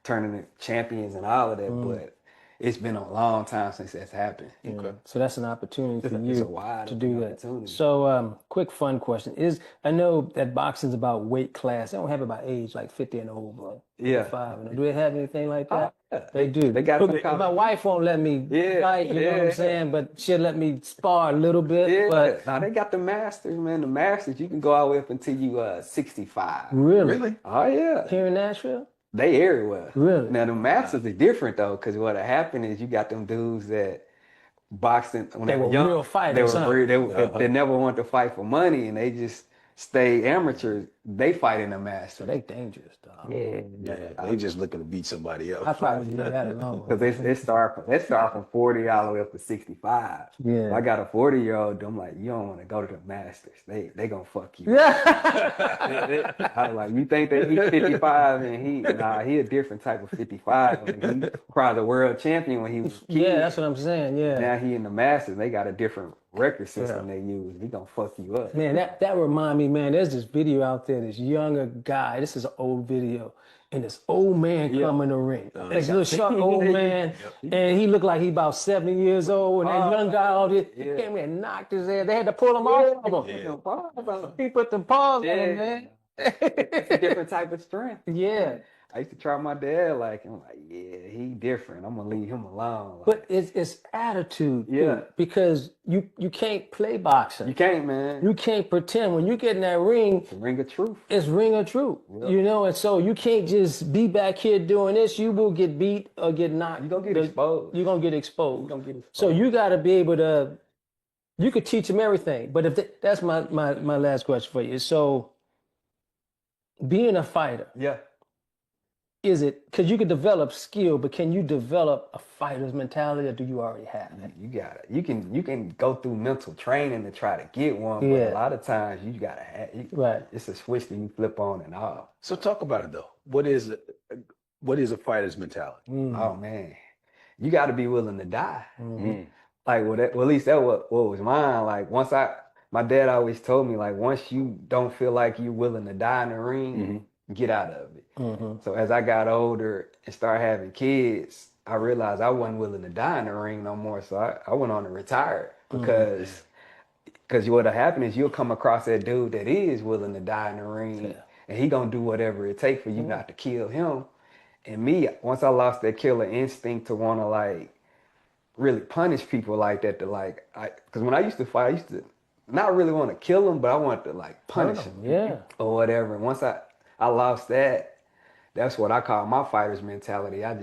turning into champions and all of that. But it's been a long time since that's happened. Okay. So that's an opportunity for you to do that. Opportunity. So quick fun question. I know that boxing's about weight class. They don't have it by age, like 50 and over. 55. Do they have anything like that? They do. They got my wife won't let me fight, you know what I'm saying? But she'll let me spar a little bit. But now they got the masters, man. The masters, you can go all the way up until you 65. Really? Oh yeah. Here in Nashville? They everywhere. Really? Now the masters are different though, because what happened is you got them dudes that boxing when they were young, real fighters. They never wanted to fight for money, and they just stay amateurs. They fight in the masters. So they dangerous, dog. They just looking to beat somebody else. I probably leave that alone. Because they start from 40 all the way up to 65. Yeah. If I got a 40-year-old, I'm like, you don't want to go to the masters. They gonna fuck you. I was like, you think that he's 55 and he a different type of 55. He probably the world champion when he was a kid. Yeah, that's what I'm saying. Yeah. Now he in the masters. They got a different record system they use. He gonna fuck you up. Man, that remind me, man, there's this video out there, this younger guy, this is an old video, and this old man come in the ring. This little short old man, and he looked like he about 70 years old, and that young guy all this, he came in and knocked his head. They had to pull him off of him. He put the paws on him, man. It's a different type of strength. Yeah. I used to try my dad like, I'm like, yeah, he different. I'm gonna leave him alone. Like, but it's attitude, too, because you can't play boxing. You can't, man. You can't pretend. When you get in that ring, it's a ring of truth. It's ring of truth. Yep. You know, and so you can't just be back here doing this. You will get beat or get knocked. You're gonna get exposed. You're gonna get exposed. So you gotta be able to, you could teach them everything. But that's my last question for you. So being a fighter. Yeah. Is it, because you can develop skill, but can you develop a fighter's mentality, or do you already have it? You got it. You can go through mental training to try to get one, but a lot of times you got to have it. Right. It's a switch that you flip on and off. So talk about it though. What is it? what is a fighter's mentality? Oh man, you got to be willing to die. Like, well, at least that what was mine. Like, my dad always told me, like, once you don't feel like you're willing to die in the ring, get out of it. So as I got older and started having kids, I realized I wasn't willing to die in the ring no more. So I went on to retire because what'll happen is you'll come across that dude that is willing to die in the ring, and he gonna do whatever it takes for you not to kill him. And me, once I lost that killer instinct to want to like really punish people like that, because when I used to fight, I used to not really want to kill them, but I wanted to like punish them, or whatever. And once I lost that, that's what I call my fighter's mentality. I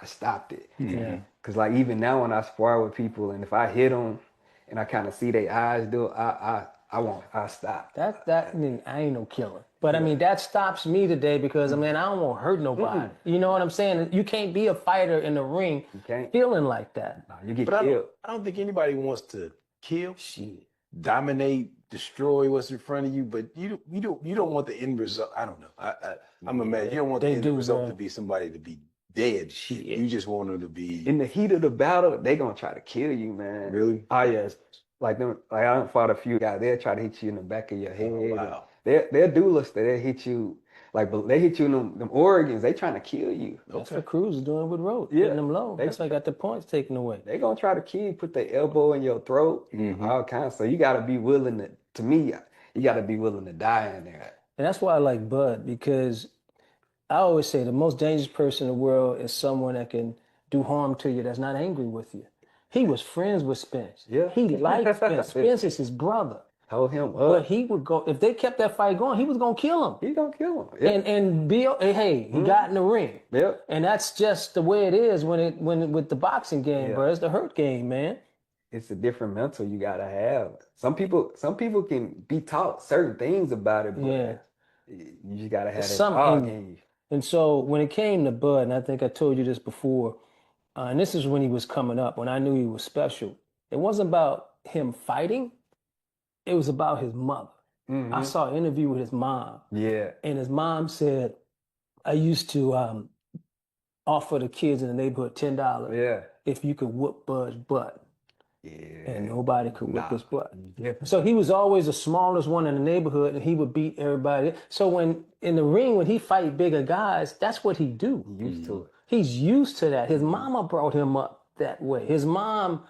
stopped it. Because like even now when I spar with people, and if I hit them and I kind of see their eyes do it, I stop. I mean, I ain't no killer. But I mean, that stops me today because, I mean, I don't want to hurt nobody. You know what I'm saying? You can't be a fighter in the ring feeling like that. No, you get killed. I don't think anybody wants to kill, dominate, destroy what's in front of you, but you don't want the end result. I don't know. I'm a man. You don't want the end result to be somebody to be dead. You just want them to be in the heat of the battle. They gonna try to kill you, man. Really? Oh yes. Like I done fought a few guys. They'll try to hit you in the back of your head. Oh, wow. They're duelists. They'll hit you. Like they hit you in them organs. They trying to kill you. That's what Cruz is doing with Rhodes. Hitting them low. That's why I got the points taken away. They gonna try to kill you. Put their elbow in your throat. All kinds. So you gotta be willing to me, you gotta be willing to die in there. And that's why I like Bud, because I always say the most dangerous person in the world is someone that can do harm to you that's not angry with you. He was friends with Spence. Yeah. He liked Spence. Spence is his brother. Told him But he would go, if they kept that fight going, he was going to kill him. He going to kill him. Yep. And Bill, hey, he got in the ring. Yep. And that's just the way it is when with the boxing game, bro. It's the hurt game, man. It's a different mental you got to have. Some people can be taught certain things about it, but you just got to have that in you. And so when it came to Bud, and I think I told you this before, and this is when he was coming up, when I knew he was special, it wasn't about him fighting. It was about his mother. I saw an interview with his mom. Yeah. And his mom said, I used to offer the kids in the neighborhood $10 if you could whoop Bud's butt. Yeah. And nobody could whip his butt. So he was always the smallest one in the neighborhood, and he would beat everybody. So when in the ring, when he fight bigger guys, that's what he do. He's used to it. He's used to that. His mama brought him up that way. His mom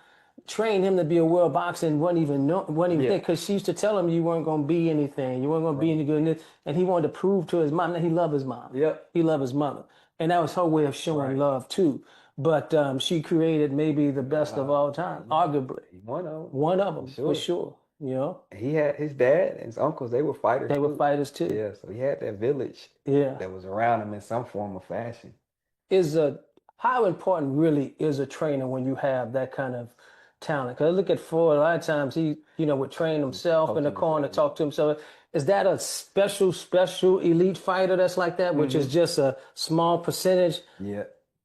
trained him to be a world boxer and wasn't even there, because she used to tell him you weren't going to be anything. You weren't going to be any good in this. And he wanted to prove to his mom that he loved his mom. Yep. He loved his mother. And that was her way of showing love too. But she created maybe the best of all time, arguably. One of them, for sure. You know? He had his dad and his uncles, they were fighters. They were fighters too. Yeah, so he had that village that was around him in some form or fashion. How important really is a trainer when you have that kind of talent? Because I look at Ford, a lot of times he, would train himself in the corner, talk to himself. Is that a special elite fighter that's like that, which is just a small percentage? Yeah.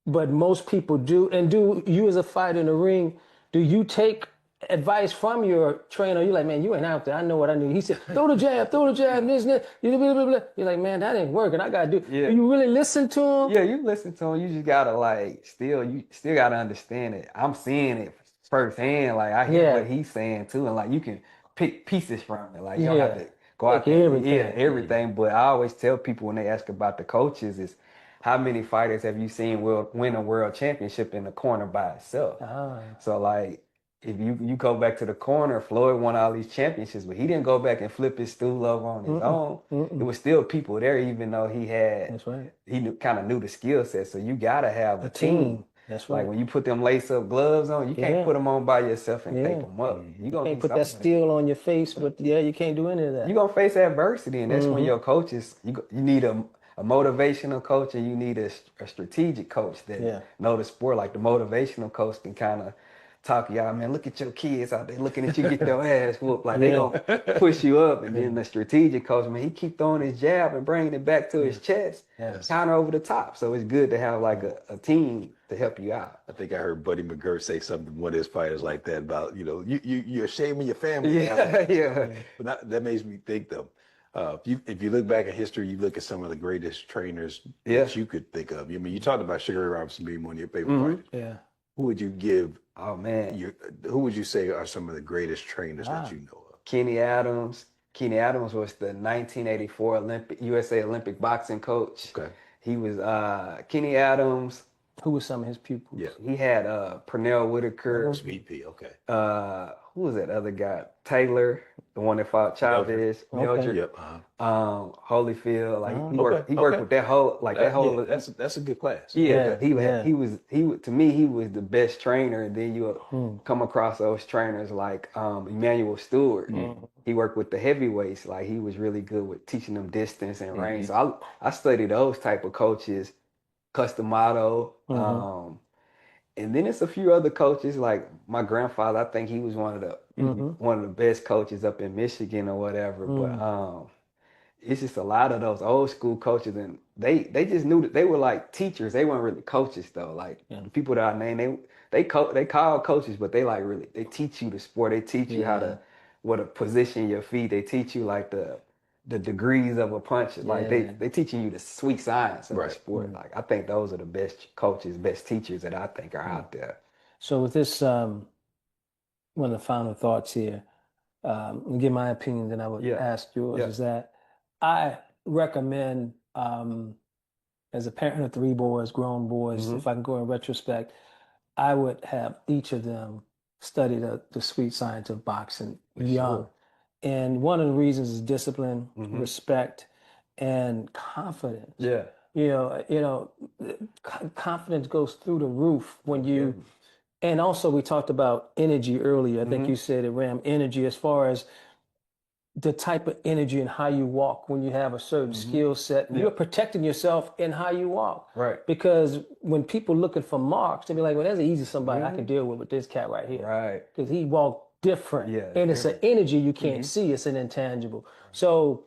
But most people do. And do you as a fighter in the ring, do you take advice from your trainer? You're like, man, you ain't out there. I know what I need. He said, throw the jab, this. You're like, man, that ain't working. I got to do. Yeah. Do you really listen to him? Yeah, you listen to him. You just got to you still got to understand it. I'm seeing it firsthand. Like I hear what he's saying too. And you can pick pieces from it. Like you don't have to go out there. Everything. But I always tell people when they ask about the coaches is, how many fighters have you seen win a world championship in the corner by itself? So if you go back to the corner, Floyd won all these championships, but he didn't go back and flip his stool over on his own. There was still people there, even though he had. That's right. He kind of knew the skill set. So you gotta have a team. That's right. Like when you put them lace-up gloves on, you can't put them on by yourself and tape them up. You can't put that steel on your face, but you can't do any of that. You're gonna face adversity, and that's when your coaches. You need a motivational coach, and you need a strategic coach that know the sport. Like the motivational coach can kind of talk y'all, man, look at your kids out there looking at you get your ass whooped. Like they gonna push you up. And then the strategic coach, man, he keep throwing his jab and bringing it back to his chest, counter over the top. So it's good to have a team to help you out. I think I heard Buddy McGirt say something, one of his fighters like that about, you're ashamed of your family. Yeah. But that makes me think though, If you look back at history, you look at some of the greatest trainers that you could think of. I mean, you talked about Sugar Ray Robinson being one of your favorite fighters. Yeah. Who would you give? Oh man, who would you say are some of the greatest trainers that you know of? Kenny Adams. Kenny Adams was the 1984 USA Olympic boxing coach. Okay. He was Kenny Adams. Who was some of his pupils? Yeah. He had Pernell Whitaker. Sweet Pea, okay. Who was that other guy? Taylor, the one that fought Chavez. Mildred. Yep. Holyfield. Like he worked with that whole that's a good class. Yeah. He was to me he was the best trainer. And then you come across those trainers like Emmanuel Stewart. He worked with the heavyweights. Like he was really good with teaching them distance and range. So I studied those type of coaches. Customato. And then it's a few other coaches like my grandfather. I think he was one of the best coaches up in Michigan or whatever. But it's just a lot of those old school coaches, and they just knew that they were like teachers. They weren't really coaches though. Like the people that I named, they call coaches, but they teach you the sport. They teach you what to position your feet. They teach you like the degrees of a punch. Like they teaching you the sweet science of the sport. Like I think those are the best coaches, best teachers that I think are out there. So with this, one of the final thoughts here, and give my opinion, then I would ask yours, is that I recommend, as a parent of 3 boys, grown boys, if I can go in retrospect, I would have each of them study the sweet science of boxing young. Sure. And one of the reasons is discipline, respect, and confidence. Yeah. Confidence goes through the roof when you, and also we talked about energy earlier. I think you said it, Ram, energy as far as the type of energy and how you walk when you have a certain skill set. You're protecting yourself in how you walk. Right. Because when people looking for marks, they be like, well, there's an easy somebody I can deal with this cat right here. Right. Because he walked different. Yeah, and it's an energy you can't see. It's an intangible. So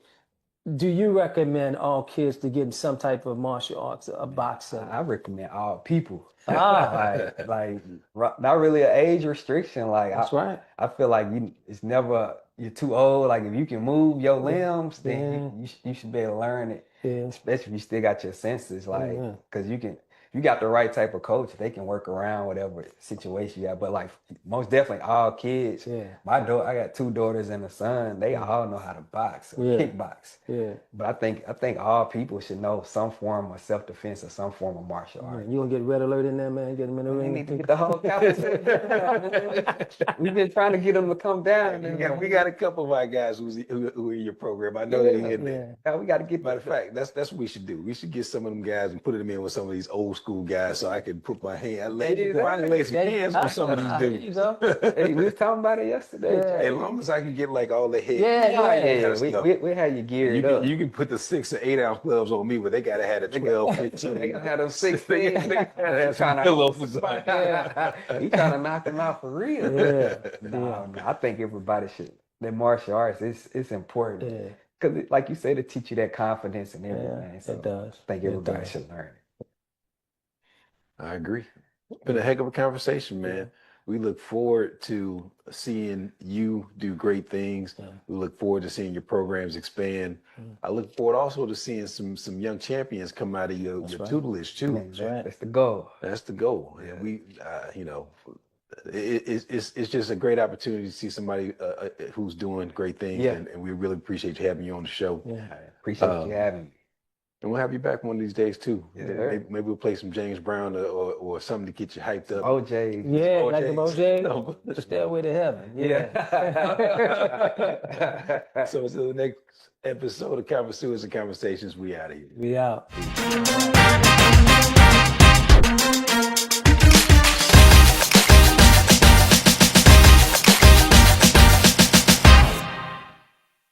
do you recommend all kids to get in some type of martial arts, a boxing? I recommend all people. like not really an age restriction. Like that's right. I feel like you're too old. Like if you can move your limbs, then you should be able to learn it. Yeah. Especially if you still got your senses. Like because you got the right type of coach, they can work around whatever situation you got. But like most definitely all kids. Yeah. I got 2 daughters and a son. They all know how to box or kickbox. Yeah. But I think all people should know some form of self-defense or some form of martial art. You gonna get red alert in there, man? Get them in the ring. We need to get the whole We've been trying to get them to come down. Yeah, we got a couple of our guys who are in your program. I know they in there. Yeah, we got to get. Matter of fact, that's what we should do. We should get some of them guys and put them in with some of these old school guys, so I can put my hand. Lay some hands on some of these dudes. Hey, we was talking about it yesterday. As long as I can get like all the head. We had you geared up. You can put the 6 or 8 ounce gloves on me, but they gotta have the 12, 15. They gotta have them 16. He trying to knock them out for real. No, I think everybody should. That martial arts, it's important. Yeah. Because, like you said, it teach you that confidence and everything. Yeah, so it does. I think everybody should learn it. I agree. It's been a heck of a conversation, man. Yeah. We look forward to seeing you do great things. Yeah. We look forward to seeing your programs expand. I look forward also to seeing some young champions come out of your tutelage too. That's right. That's the goal. That's the goal. Yeah. We, it's just a great opportunity to see somebody who's doing great things, and we really appreciate having you on the show. Yeah, I appreciate you having me. And we'll have you back one of these days too. Yeah. Maybe we'll play some James Brown or something to get you hyped up. OJ. Yeah, like the OJ. No. Stairway to Heaven. Yeah. So until the next episode of Connoisseurs and Conversations, we out of here. We out.